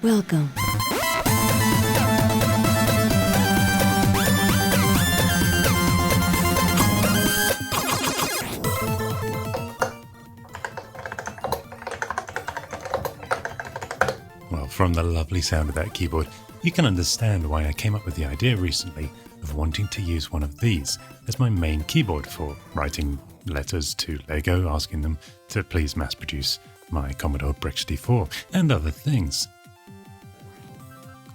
Welcome. Well, from the lovely sound of that keyboard, you can understand why I came up with the idea recently of wanting to use one of these as my main keyboard for writing letters to Lego, asking them to please mass produce my Commodore Brixty-4 and other things.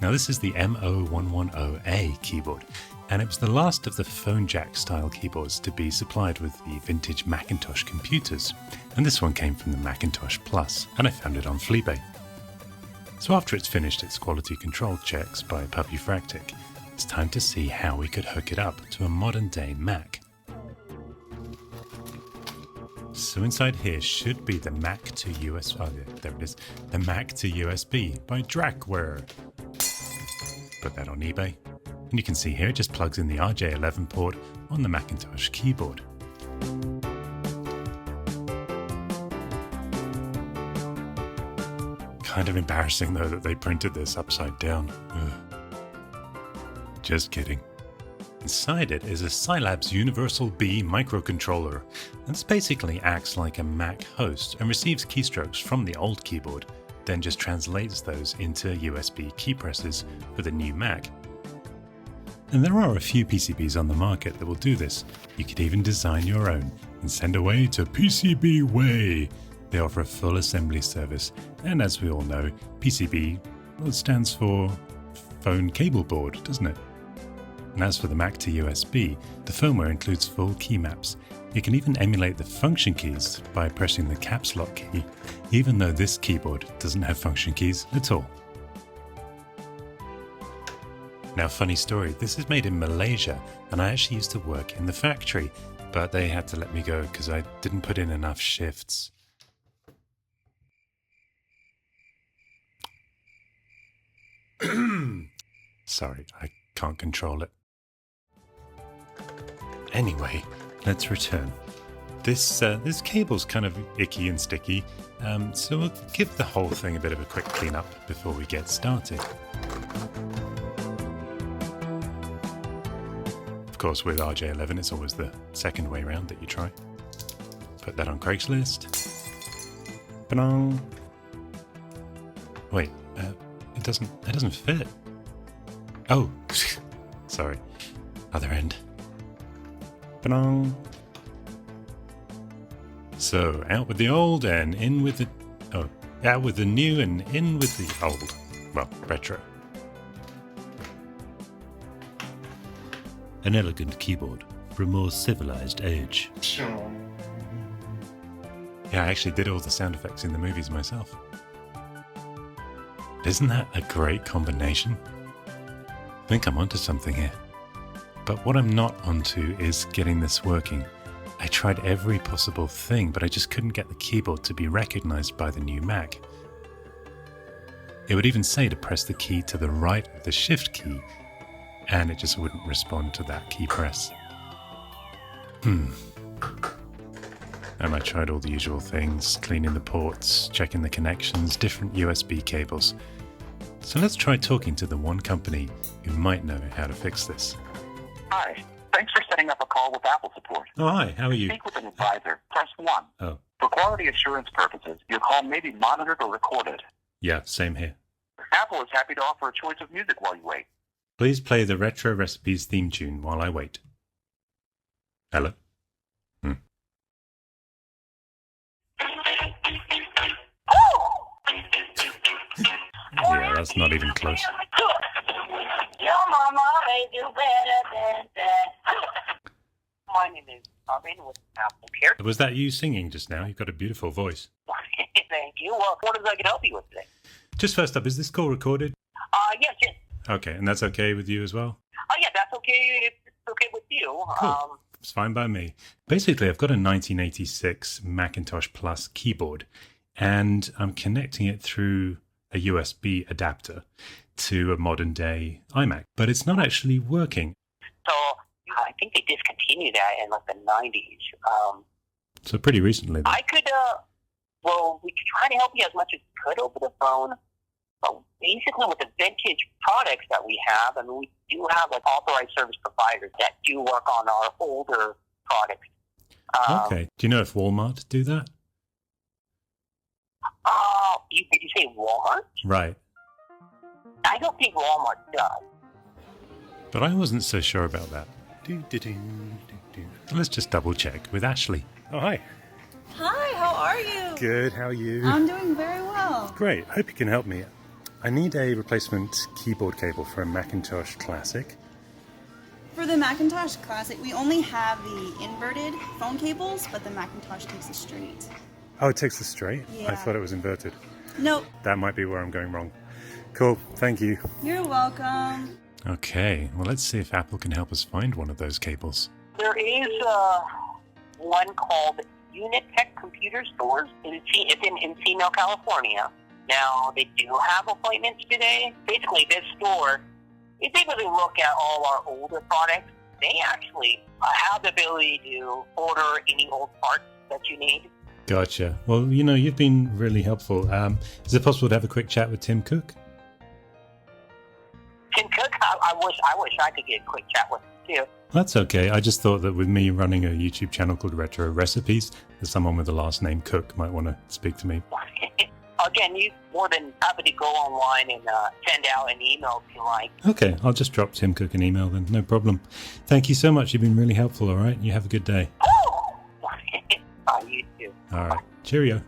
Now this is the M0110 keyboard, and it was the last of the phone jack style keyboards to be supplied with the vintage Macintosh computers, and this one came from the Macintosh Plus, and I found it on Fleabay. So after it's finished its quality control checks by Puppyfractic, it's time to see how we could hook it up to a modern day Mac. So inside here should be the Mac to USB, oh yeah, there it is, the Mac to USB by Drackware. Put that on eBay, and you can see here it just plugs in the RJ11 port on the Macintosh keyboard. Kind of embarrassing though that they printed this upside down. Ugh. Just kidding. Inside it is a Scilab's Universal B microcontroller, and this basically acts like a Mac host and receives keystrokes from the old keyboard, then just translates those into USB key presses for the new Mac. And there are a few PCBs on the market that will do this. You could even design your own and send away to PCBWay. They offer a full assembly service, and as we all know, PCB, well, it stands for phone cable board, doesn't it? And as for the Mac to USB, the firmware includes full key maps. You can even emulate the function keys by pressing the caps lock key, even though this keyboard doesn't have function keys at all. Now, funny story, this is made in Malaysia, and I actually used to work in the factory, but they had to let me go because I didn't put in enough shifts. Sorry, I can't control it. Anyway, let's return. This cable's kind of icky and sticky, so we'll give the whole thing a bit of a quick clean-up before we get started. Of course, with RJ11, it's always the second way round that you try. Put that on Craigslist. Ba-dong. Wait, it doesn't fit. Oh, sorry. Other end. Ba-dong. So, out with the old and in with the... Oh, out with the new and in with the old. Well, retro. An elegant keyboard for a more civilized age. Yeah, I actually did all the sound effects in the movies myself. Isn't that a great combination? I think I'm onto something here. But what I'm not onto is getting this working. I tried every possible thing, but I just couldn't get the keyboard to be recognized by the new Mac. It would even say to press the key to the right of the shift key, and it just wouldn't respond to that key press. And I tried all the usual things, cleaning the ports, checking the connections, different USB cables. So let's try talking to the one company who might know how to fix this. Hi. Thanks for setting up a call with Apple support. Oh, hi. How are To you? speak with an advisor, press 1. Oh, For quality assurance purposes, your call may be monitored or recorded. yeah, same here. Apple is happy to offer a choice of music while you wait. Please play the Retro Recipes theme tune while I wait. Hello? Yeah, that's not even close. Your mama may do better than that. My name is Armin with Apple Care. Was that you singing just now? You've got a beautiful voice. Thank you. Well, what is I can help you with today? Just first up, is this call recorded? Yes. Okay, and that's okay with you as well? Yeah, that's okay. If it's okay with you. Cool. It's fine by me. Basically, I've got a 1986 Macintosh Plus keyboard, and I'm connecting it through a USB adapter to a modern day iMac, but it's not actually working. So, I think they discontinued that in like the 90s. So pretty recently then. I could, well, we could try to help you as much as we could over the phone. So basically with the vintage products that we have, I mean, we do have like authorized service providers that do work on our older products. Okay. Do you know if Walmart do that? Did you say Walmart? Right. I don't think Walmart does. But I wasn't so sure about that. Let's just double check with Ashley. Oh, hi. Hi, how are you? Good, how are you? I'm doing very well. Great, hope you can help me. I need a replacement keyboard cable for a Macintosh Classic. For the Macintosh Classic, we only have the inverted phone cables, but the Macintosh takes a straight. Oh, it takes the straight? Yeah. I thought it was inverted. Nope. That might be where I'm going wrong. Cool, thank you. You're welcome. Okay, well let's see if Apple can help us find one of those cables. There is one called Unitech Computer Stores in Encino, California. Now, they do have appointments today. Basically, this store is able to look at all our older products. They actually have the ability to order any old parts that you need. Gotcha. Well, you know, you've been really helpful. Is it possible to have a quick chat with Tim Cook? Tim Cook, I wish I could get a quick chat with him too. That's okay. I just thought that with me running a YouTube channel called Retro Recipes, that someone with the last name Cook might want to speak to me. Again, you're more than happy to go online and send out an email if you like. Okay, I'll just drop Tim Cook an email then. No problem. Thank you so much. You've been really helpful, all right? You have a good day. You too. All right. Cheerio.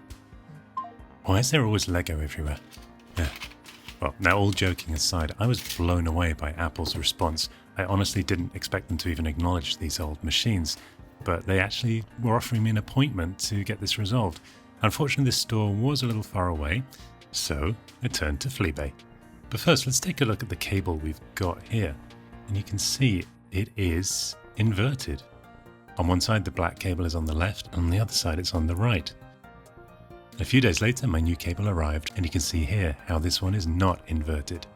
Why is there always Lego everywhere? Yeah. Well, now all joking aside, I was blown away by Apple's response. I honestly didn't expect them to even acknowledge these old machines, but they actually were offering me an appointment to get this resolved. Unfortunately, this store was a little far away, so I turned to Fleabay. But first, let's take a look at the cable we've got here. And you can see it is inverted. On one side, the black cable is on the left, and on the other side, it's on the right. A few days later, my new cable arrived, and you can see here how this one is not inverted.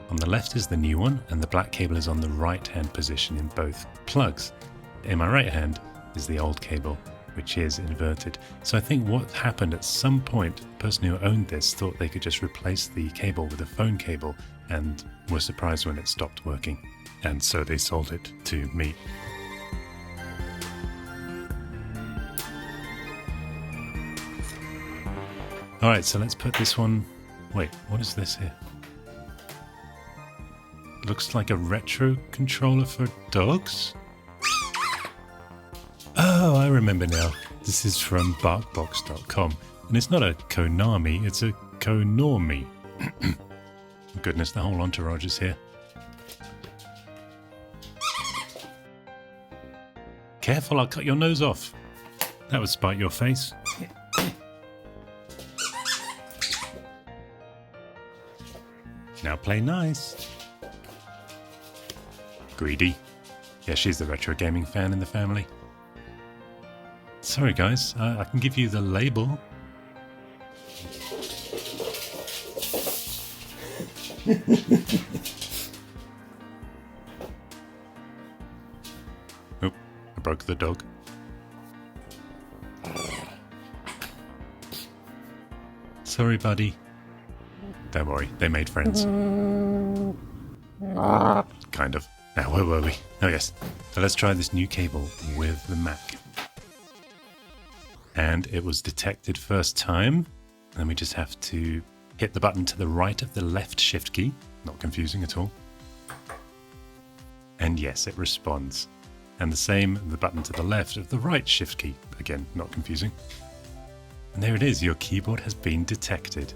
On the left is the new one, and the black cable is on the right-hand position in both plugs. In my right hand is the old cable, which is inverted. So I think what happened at some point, the person who owned this thought they could just replace the cable with a phone cable and were surprised when it stopped working. And so they sold it to me. Alright, so let's put this one... Wait, what is this here? Looks like a retro controller for dogs? Oh, I remember now. This is from barkbox.com. And it's not a Konami, it's a Konormi. Goodness, the whole entourage is here. Careful, I'll cut your nose off. That would spite your face. Now play nice. Greedy. Yeah, she's the retro gaming fan in the family. Sorry guys, I can give you the label. Oh, I broke the dog. Sorry, buddy. Don't worry, they made friends. Kind of. Now, where were we? Oh yes. So let's try this new cable with the Mac. And it was detected first time. Then we just have to hit the button to the right of the left shift key. Not confusing at all. And yes, it responds. And the same, the button to the left of the right shift key. Again, not confusing. And there it is, your keyboard has been detected.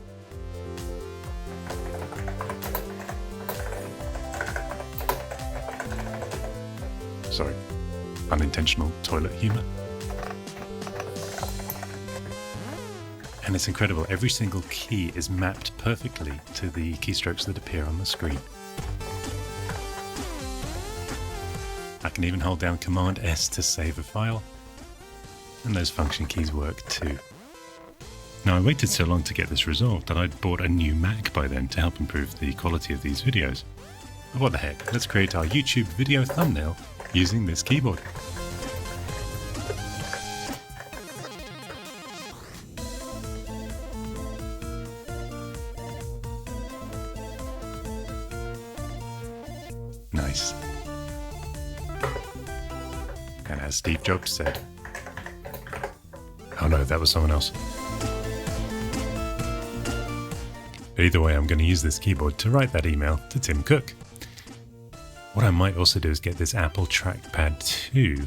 Sorry, unintentional toilet humor. And it's incredible, every single key is mapped perfectly to the keystrokes that appear on the screen. I can even hold down Command S to save a file, and those function keys work too. Now I waited so long to get this resolved that I'd bought a new Mac by then to help improve the quality of these videos. But what the heck, let's create our YouTube video thumbnail using this keyboard. Nice. And as Steve Jobs said, oh no, that was someone else. But either way, I'm going to use this keyboard to write that email to Tim Cook. What I might also do is get this Apple Trackpad 2,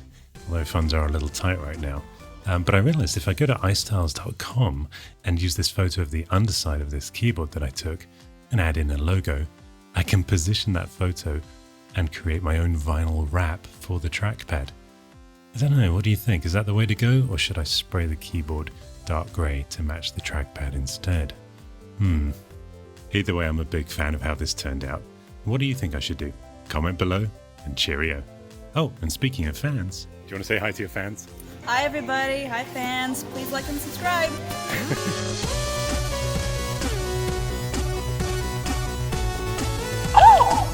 although funds are a little tight right now. But I realized if I go to iStyles.com and use this photo of the underside of this keyboard that I took and add in a logo, I can position that photo and create my own vinyl wrap for the trackpad. I don't know, what do you think? Is that the way to go, or should I spray the keyboard dark grey to match the trackpad instead? Either way, I'm a big fan of how this turned out. What do you think I should do? Comment below, and cheerio. Oh, and speaking of fans, do you want to say hi to your fans? Hi everybody, hi fans. Please like and subscribe. Oh!